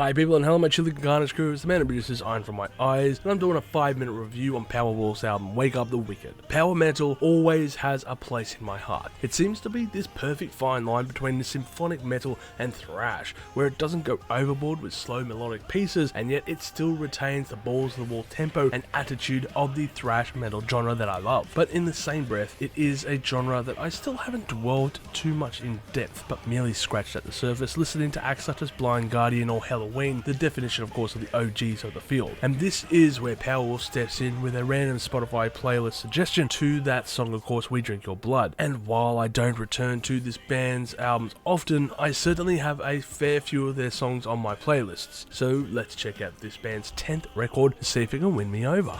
Hi people, and hello my chili garnish crew. It's the man who produces Iron From My Eyes, and I'm doing a 5-minute review on Powerwolf's album Wake Up the Wicked. Power metal always has a place in my heart. It seems to be this perfect fine line between the symphonic metal and thrash, where it doesn't go overboard with slow melodic pieces, and yet it still retains the balls to the wall tempo and attitude of the thrash metal genre that I love. But in the same breath, it is a genre that I still haven't dwelled too much in depth, but merely scratched at the surface, listening to acts such as Blind Guardian or Helloween, the definition of course of the OGs of the field. And this is where Powerwolf steps in with a random Spotify playlist suggestion to that song, of course, We Drink Your Blood. And while I don't return to this band's albums often, I certainly have a fair few of their songs on my playlists. So let's check out this band's 10th record to see if it can win me over.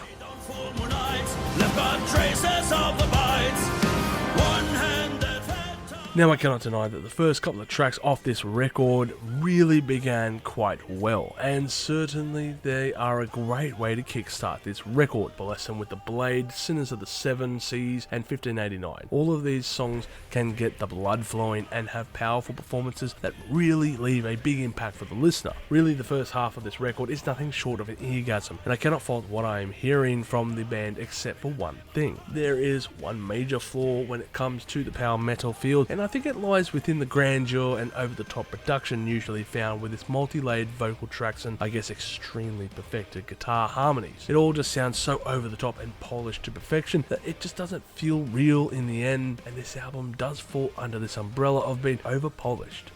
Now I cannot deny that the first couple of tracks off this record really began quite well, and certainly they are a great way to kickstart this record. Bless Them with the Blade, Sinners of the Seven Seas, and 1589. All of these songs can get the blood flowing and have powerful performances that really leave a big impact for the listener. Really, the first half of this record is nothing short of an eargasm, and I cannot fault what I am hearing from the band except for one thing. There is one major flaw when it comes to the power metal field, and I think it lies within the grandeur and over-the-top production usually found with its multi-layered vocal tracks and I guess extremely perfected guitar harmonies. It all just sounds so over-the-top and polished to perfection that it just doesn't feel real in the end, and this album does fall under this umbrella of being over-polished.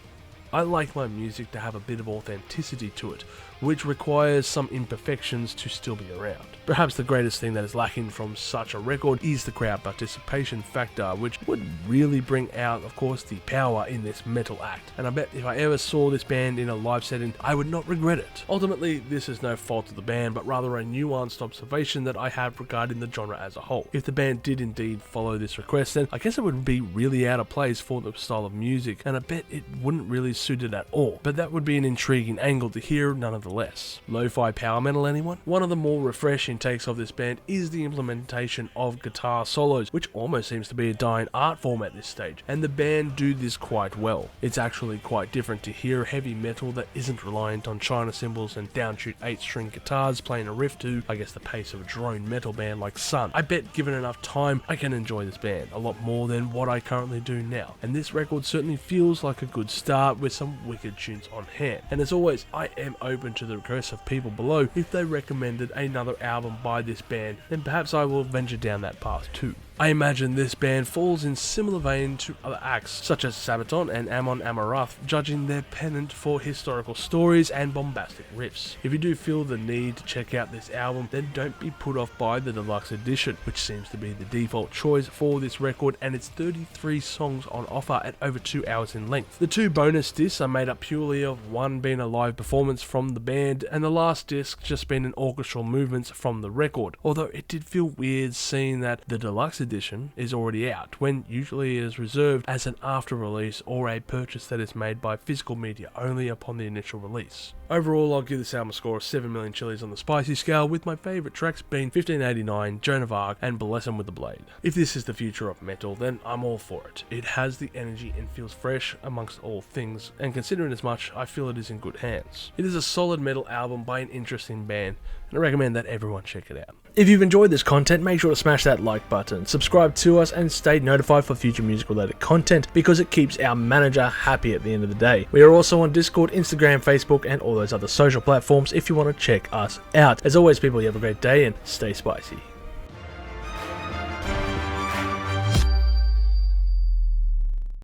I like my music to have a bit of authenticity to it, which requires some imperfections to still be around. Perhaps the greatest thing that is lacking from such a record is the crowd participation factor, which would really bring out, of course, the power in this metal act. And I bet if I ever saw this band in a live setting, I would not regret it. Ultimately, this is no fault of the band, but rather a nuanced observation that I have regarding the genre as a whole. If the band did indeed follow this request, then I guess it would be really out of place for the style of music, and I bet it wouldn't really suit it at all. But that would be an intriguing angle to hear nonetheless. Lo-fi power metal, anyone? One of the more refreshing takes of this band is the implementation of guitar solos, which almost seems to be a dying art form at this stage, and the band do this quite well. It's actually quite different to hear heavy metal that isn't reliant on China cymbals and downshoot 8-string guitars playing a riff to, I guess, the pace of a drone metal band like Sun. I bet given enough time, I can enjoy this band a lot more than what I currently do now, and this record certainly feels like a good start with some wicked tunes on hand. And as always, I am open to the requests of people below. If they recommended another album by this band, then perhaps I will venture down that path too. I imagine this band falls in similar vein to other acts such as Sabaton and Amon Amarth, judging their pennant for historical stories and bombastic riffs. If you do feel the need to check out this album, then don't be put off by the deluxe edition, which seems to be the default choice for this record, and it's 33 songs on offer at over 2 hours in length. The 2 bonus discs are made up purely of one being a live performance from the band, and the last disc just being an orchestral movements from the record, although it did feel weird seeing that the deluxe edition is already out, when usually it is reserved as an after release or a purchase that is made by physical media only upon the initial release. Overall, I'll give this album a score of 7 million chilies on the spicy scale, with my favourite tracks being 1589, Joan of Arc, and Bless Them with the Blade. If this is the future of metal, then I'm all for it. It has the energy and feels fresh amongst all things, and considering as much, I feel it is in good hands. It is a solid metal album by an interesting band, and I recommend that everyone check it out. If you've enjoyed this content, make sure to smash that like button, subscribe to us, and stay notified for future music related content, because it keeps our manager happy at the end of the day. We are also on Discord, Instagram, Facebook, and all those other social platforms if you want to check us out. As always, people, you have a great day and stay spicy.